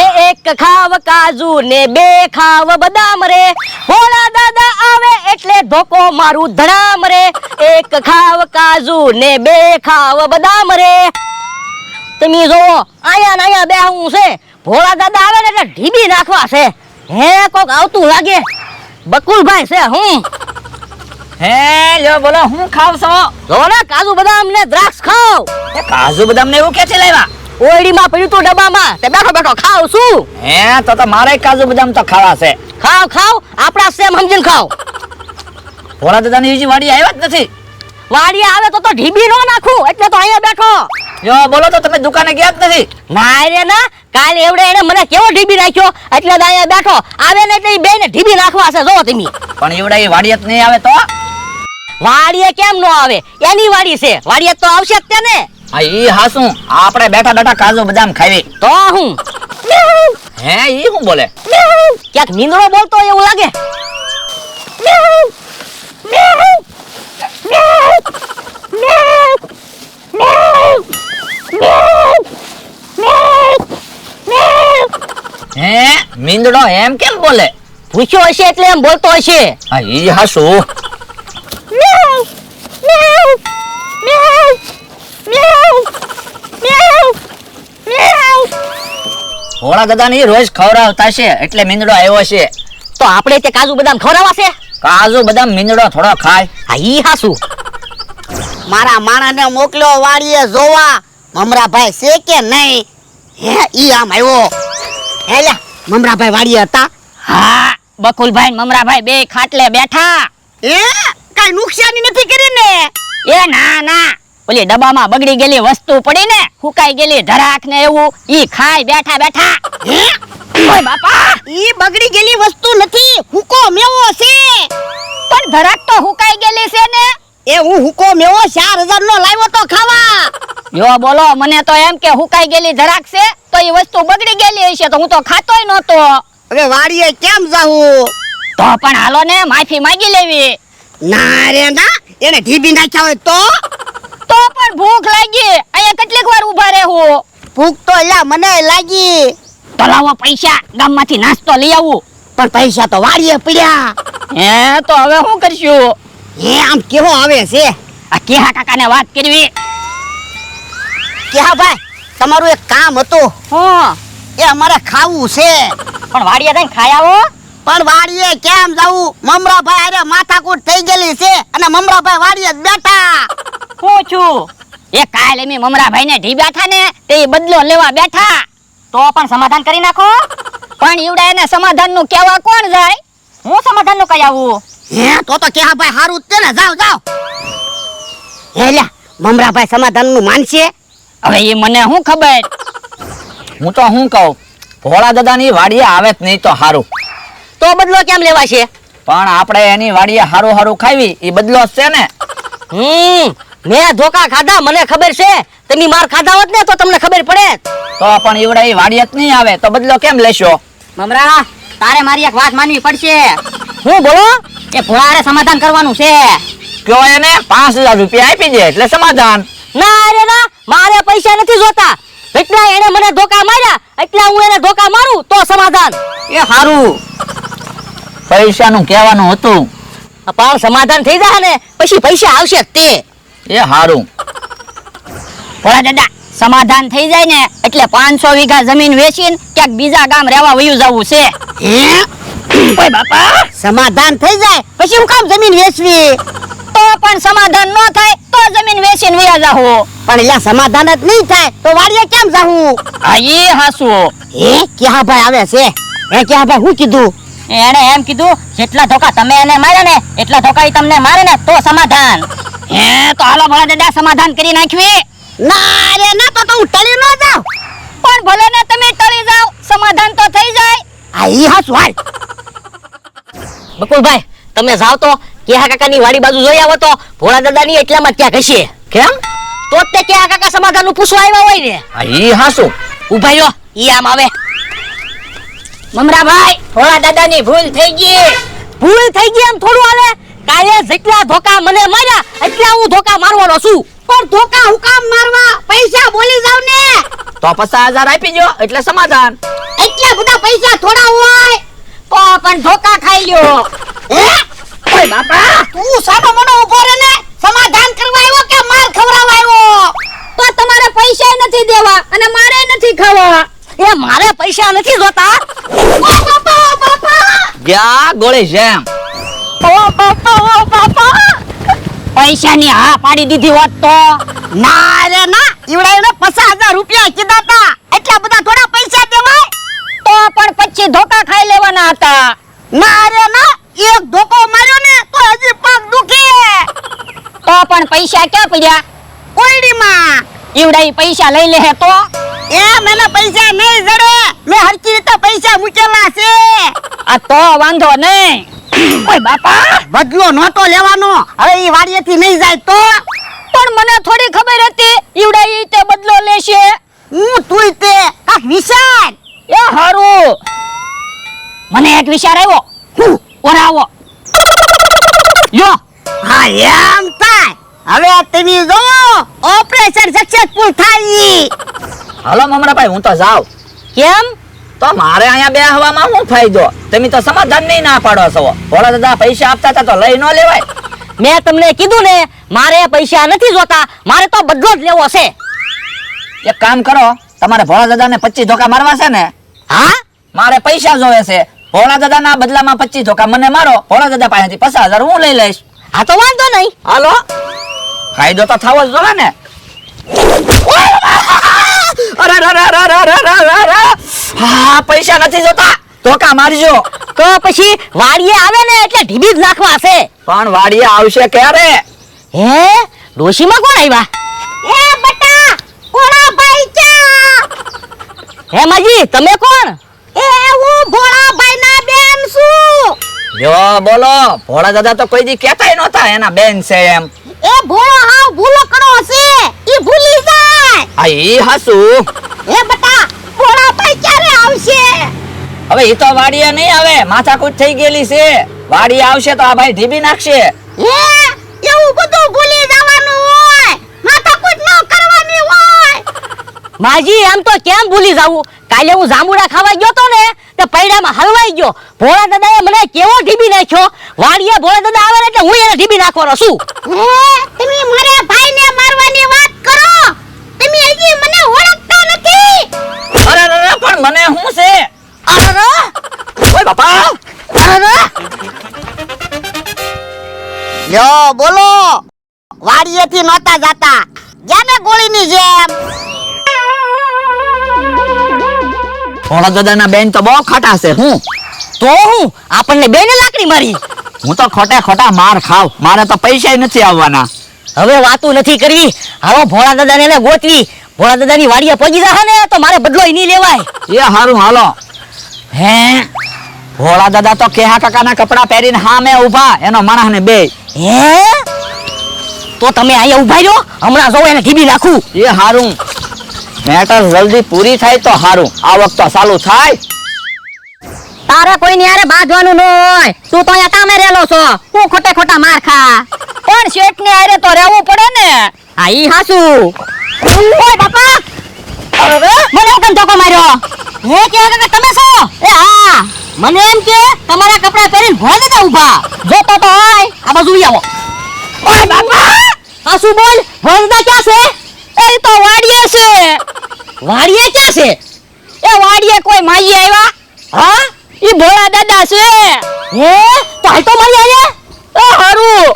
એ એક ખાવ કાજુ ને બે ખાવ બદામ રે, ભોળા દાદા આવે એટલે ધોકો મારું ધડામ રે, એક ખાવ કાજુ ને બે ખાવ બદામ રે. તમે જોવો આયા ને આયા બેહું છે, ભોળા દાદા આવે ને એટલે ઢીબી નાખવા છે. હે કોક આવતું લાગે, બકુલભાઈ છે હું. હે લ્યો બોલો હું ખાવ છો? જો ને કાજુ બદામ ને દ્રાક્ષ ખાવ. એ કાજુ બદામ ને એવું ક્યાંથી લાવ્યા? ઓયડીમાં પડ્યું તું ડબ્બામાં, તે બેઠો બેઠો ખાવ છું. હે તો મારે કાજુ બદામ તો ખાવા છે. ખાવ ખાવ, આપણા સેમ સમજીને ખાવ. ભોળા દાદાની હજી વાડી આવ્યા જ નથી. વાડી આવે તો ઢીબી નો નાખું, એટલે તો અહીંયા બેઠો. જો બોલો તો તમે દુકાને ગયા જ નથી. ના રે ના, કાલે એવડે એને મને કેવો ઢીબી નાખ્યો, એટલે તો અહીંયા બેઠો. આવે ને એટલે બે ને ઢીબી નાખવા છે. જો તમે પણ એવડા એ વાડી જ નહીં આવે તો? વાડીએ કેમ નો આવે? એની વાડી છે, વાડીએ તો આવશે જ તેને. હા ઈ હાસું, આપણે બેઠા બેઠા કાજુ બદામ ખાવી. તો હું હે ઈ હું બોલે? ક્યાંક નીંદડો બોલતો હોય એવું લાગે. હે મીંદડો એમ કેમ બોલે? પૂછ્યો હશે એટલે એમ બોલતો હશે. હા ઈ હાસું. ભોળા દાદાની રોજ ખવડાવતા છે એટલે મીંદડો આવ્યો છે. તો આપણે તે કાજુ બદામ ખવડાવવા છે? કાજુ બદામ મીંદડો થોડો ખાય. હા ઈ હાસું. મારા માણાને મોકલ્યો વાડીએ જોવા, મમરાભાઈ છે કે નહીં. હે ઈ આમ આવ્યો. હે લ્યા મમરાભાઈ વાડીએ હતા? હા, બકુલભાઈ મમરાભાઈ બે ખાટલે બેઠા. એ કઈ નુકસાની નથી કરી ને? એ ના ના, ઓલી ડબ્બામાં બગડી ગયેલી વસ્તુ પડી ને, ફૂકાઈ ગયેલી ધરાક ને એવું, ઈ ખાઈ બેઠા બેઠા. હે ઓય બાપા, ઈ બગડી ગયેલી વસ્તુ નથી, હુકો મેવો છે. પણ ધરાક તો ફૂકાઈ ગયેલી છે ને. એ હું હુકો મેવો 4000 નો લાવ્યો તો ખાવા. જો બોલો, મને તો એમ કે ફૂકાઈ ગયેલી ધરાક છે તો ઈ વસ્તુ બગડી ગયેલી હશે, તો હું તો ખાતોય નહોતો. હવે વાડીએ કેમ જાવું? તો પણ હાલો ને, માફી માંગી લેવી. ના રે ના, એને ઢીબી નાખ્યા હોય તો? તો પણ ભૂખ લાગી, અહીંયા કેટલીક વાર ઊભા રહેવું. ભૂખ તો લ્યા મને લાગી. તો લાવો પૈસા, ગામમાંથી નાસ્તો લઈ આવું. પણ પૈસા તો વાડીએ પડ્યા. હે તો હવે શું કરશું? હે આમ કેવો આવે છે? આ કેહા કાકાને વાત કરવી. કેહા ભાઈ, તમારું એક કામ હતું. હા, એ અમારે ખાવું છે. પણ વાડીએ જઈને ખાઈ આવો. પણ વાડીએ કેમ જાવું? મમરાભાઈ અરે માથાકૂટ થઈ ગયેલી છે અને મમરાભાઈ વાડીએ જ બેઠા. હું છું એ કાલે મે મમરાભાઈ ને ઢીબ્યા થા ને, તે બદલો લેવા બેઠા. તો પણ સમાધાન કરી નાખો. પણ ઈવડા એને સમાધાન નું કેવા કોણ જાય? હું સમાધાન નું કઈ આવું? હે તો કેહા ભાઈ હારું જ છે ને, જાવ જાવ. હે લ્યા મમરાભાઈ સમાધાન નું માનશે? હવે એ મને શું ખબર. હું તો શું કહું, ભોળા દાદાની વાડીએ આવે જ નહીં તો હારું. તો બદલો કેમ લેવા છે? પણ આપણે એની વાડીએ હારું હારું ખાવી, એ બદલો જ છે ને. મેં ધોકા ખાધા, મને ખબર છે. તમે માર ખાધા હોત ને તો તમને ખબર પડે. તો પણ ઈવડા એ વાડીએ જ નહીં આવે તો બદલો કેમ લેશો? મમરા, તારે મારી એક વાત માનવી પડશે. હું બોલો? એ ભોળારે સમાધાન કરવાનું છે. કયો એને 5000 રૂપિયા આપી દે એટલે સમાધાન. ના રે ના, મારે પૈસા નથી જોતા. એટલા એને મને ધોકા માર્યા, એટલા હું એને ધોકા મારું તો સમાધાન. એ હારું, પૈસાનું કહેવાનું હતું. પણ સમાધાન થઈ જાય ને પછી પૈસા આવશે જ તે. એ હારું. ભોળા દાદા, સમાધાન થઈ જાય ને એટલે 500 વીઘા જમીન વેચીને ક્યાંક બીજા ગામ રહેવા વયું જવું છે. હે ઓય બાપા, સમાધાન થઈ જાય પછી હું કામ જમીન વેચવી? તો પણ સમાધાન ન થાય તો જમીન વેચીને વયા જાહો. પણ એલા સમાધાન જ નહીં થાય તો વાડીએ કેમ જાવું? આ ઈ હાસુ. હે કેહા ભાઈ આવે છે? હે કેહા ભાઈ હું કીધું? એને એમ કીધું, જેટલા ધોકા તમે એને માર્યા ને એટલા ધોકા ઈ તમને મારે ને તો સમાધાન. હે તો હાલો ભોળા દાદા, સમાધાન કરી નાખવી. ના રે ના, તો હું ટળી ન જાઉં. પણ ભલે ને તમે ટળી જાવ, સમાધાન તો થઈ જાય. આ ઈ હાસુ હાલ. બકુલભાઈ, તમે જાવ તો કેહા કાકાની વાડી બાજુ જોઈ આવો તો ભોળા દાદાની એટલામાં ક્યાંક હશે. કેમ? તો જ તે કેહા કાકા સમાધાન નું પૂછવા આવ્યા હોય ને. હા ઈ હાસું. ઉભા રહ્યો, ઈ આમ આવે. મમરાભાઈ, ભોળા દાદાની ભૂલ થઈ ગઈ. ભૂલ થઈ ગઈ એમ થોડું હાલે? કાલે જેટલા ધોકા મને માર્યા એટલા હું ધોકા મારવાનો છું. પણ ધોકા હું કામ મારવા? પૈસા બોલી જાવ ને. તો 50,000 આપી દો એટલે સમાધાન. એટલા બધા પૈસા થોડા હોય. તો પણ ધોકા ખાઈ લ્યો. હે ઓય બાપા તું સાનો મનો ઉભો રહે ને સમાધાન કરવા આવ્યો કે માર ખવડાવવા આવ્યો? તો તમારે પૈસા નથી દેવા અને મારે નથી ખાવા. એ મારે પૈસા નથી જોતા. ઓ બાપા ઓ બાપા ગયા ગોળી જેમ. ઓ બાપા ઓ બાપા, પૈસાની હા પાડી દીધી હોત તો. ના રે ના ઈવડા એને 50,000 રૂપિયા કીધા તા. એટલા બધા થોડા પૈસા દેવાય? તો પણ પછી ધોકા ખાઈ લેવાના હતા. ના રે ના એક ધોકો માર્યો ને તો હજી પગ દુખે. તો પણ પૈસા ક્યાં પડ્યા? ઓયડીમાં ઈવડા ઈ પૈસા લઈ લે તો. એ મને પૈસા નહીં જડે. મેં હરકી રીતે પૈસા મૂકેલા છે. આ તો વાંધો નહીં. ઓય બાપા બદલો નહોતો લેવાનો. હવે ઈ વાડીએથી નહીં જાય તો પણ મને થોડી ખબર હતી ઈવડા ઈ તે બદલો લેશે. હું તુંય તે કાક વિચાર. એ હારું, મને એક વિચાર આવ્યો. ઓરાવો યો. હા એમ થાય. હવે તમે જો ઓપરેશન સક્સેસફુલ થાય. હાલો મમરાભાઈ હું તો જાઉં. કેમ? તો મારે અહીંયા બેહવામાં શું ફાયદો? તમે તો સમાધાન નહીં ના પાડો છો. ભોળા દાદા પૈસા આપતા હતા તો લઈ ન લેવાય. મેં તમને કીધું ને મારે પૈસા નથી જોતા, મારે તો બદલો જ લેવો છે. એક કામ કરો, તમારે ભોળા દાદાને 25 ધોકા મારવા છે ને? હા, મારે પૈસા જોવે છે. ભોળા દાદાના બદલામાં 25 ધોકા મને મારો. ભોળા દાદા પાસેથી 50,000 હું લઈ લઈશ. આ તો વાંધો નહીં. હાલો, ફાયદો તો થવો જ જોઈએ ને. અરે હા, પૈસા નથી જોતા, ધોકા મારજો. તો પછી વાડીએ આવે ને એટલે ઢીબી જ નાખવા છે. પણ વાડીએ આવશે ક્યારે? હે ડોશીમાં કોણ આવ્યા? એ બટા કોણા ભાઈ ચા. હે માજી તમે કોણ? એ હું ભોળાભાઈ ના બેન છું. જો બોલો, ભોળા દાદા તો કોઈ દી કહેતાય નહોતા એના બેન છે એમ. એ ભોળો હાવ ભૂલો કરો છે. ઈ ભૂલી જાય. આ ઈ હાસુ. એ બટા ભોળાભાઈ ક્યારે આવશે? હવે ઈ તો વાડીએ નહીં આવે, માથાકૂટ થઈ ગયેલી છે. વાડીએ આવશે તો આ ભાઈ ઢીબી નાખશે. હે એવું બધું ભૂલી જવાનું હોય. માથાકૂટ ન કરવાની હોય. માજી એમ તો કેમ ભૂલી જાવું? કાલે હું જાંબુડા ખાવા ગયો તો ને તે પૈડામાં હલવાઈ ગયો. ભોળા દાદાએ મને કેવો ઢીબી નાખ્યો. વાડીએ ભોળા દાદા આવે ને એટલે હું એને ઢીબી નાખવાનો છું. હે તમે મારા ભાઈને મારવાની વાત કરો. તમે હજી મને ઓળખતા નથી. અરે પણ મને શું છે? અરે ઓય બાપા, લ્યો બોલો. વાડીએથી નહોતા જાતા, જાને ગોળીની જેમ. ભોળા દાદાના બેન તો બહુ ખાટા છે. હું તો હું આપણને બેને લાકડી મારી. હું તો ખોટા માર ખાવ. મારે તો પૈસા નથી આવવાના. હવે વાતું નથી કરવી. હાલો ભોળા દાદાને એને ગોતવી. ભોળા દાદાની વાડીએ પહોંચી જશે ને તો મારે બદલોય નહીં લેવાય. એ હારું હાલો. હે ભોળા દાદા તો કેહા કાકાના કપડા પહેરીને સામે ઊભા, એનો માણસને બે. હે તો તમે અહીંયા ઉભા રહ્યો, હમણાં જોઉં એને ઢીબી નાખું. એ હારું, મેટર જલ્દી પૂરી થાય તો હારું. આ વખત તો ચાલુ થાય. તારે કોઈની હારે બાંધવાનું ન હોય. તું તો અહીંયા કામે રહેલો છો, હું ખોટા માર ખા. પણ શેઠને હારે તો રહેવું પડે ને. હા ઈ હાસુ. ઓય બાપા, અરે મને કેમ ધક્કો માર્યો? હે કે તમે છો? એ હા, મને એમ કે તમારા કપડા પહેરીને ભોળા દાદા ઊભા. જોતો તો હોય આ બાજુ આવો. ઓય બાપા, હાસુ બોલ, ભોળા દાદા ક્યાં છે? એ તો વાડીએ છે. વાડીએ ક્યાં છે? એ વાડીએ કોઈ માજી આવ્યા? હા, ઈ ભોળા દાદા છે. હે તો હાલ તો મારી આલે. એ હારું.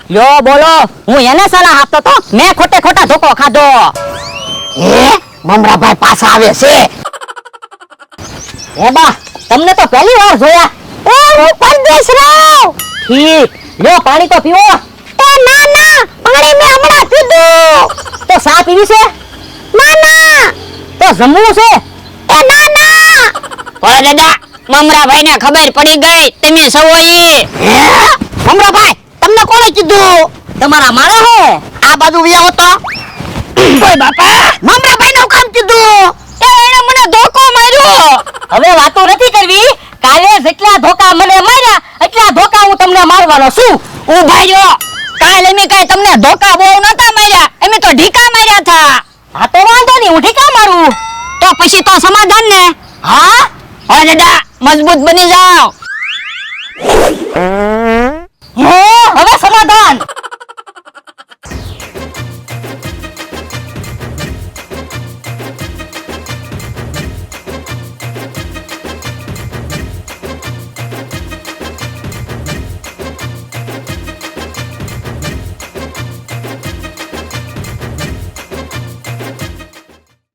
લ્યો બોલો, હું એને સલાહ આપતો તો, મેં ખોટા ધોકો ખાધો. હે મમરાભાઈ પાછા આવે છે. એ બા, તમને તો પહેલી વાર જોયા. એ હું પરદેશ રહું. ઠીક, લ્યો પાણી તો પીવો. એ ના ના પાણી મેં હમણાં પીધું. તો સા પીવી છે? ના ના તો જમવું છે? એ ના ના. ભોળા દાદા, મમરાભાઈને ખબર પડી ગઈ તમે સૌ ઈ. હે મમરાભાઈ તમને કોણે કીધું? તમારા મારા હે આ બાજુ વ્યાવો તો. ઓય બાપા, મમરાભાઈ નું કામ કીધું. એ એને મને ધોકો માર્યો. હવે વાતો નથી કરવી. કાલે જેટલા ધોકા મને માર્યા એટલા ધોકા હું તમને મારવાનો છું. ઉભા રહ્યો. કાલે અમે કાઈ તમને ધોકા બહુ નતા માર્યા, અમે તો ઢીકા માર્યા હતા. આ તો વાંધો નહીં, હું ઢીકા પછી તો સમાધાન ને. હા હવે દાદા મજબૂત બની જાઓ. હે હવે સમાધાન.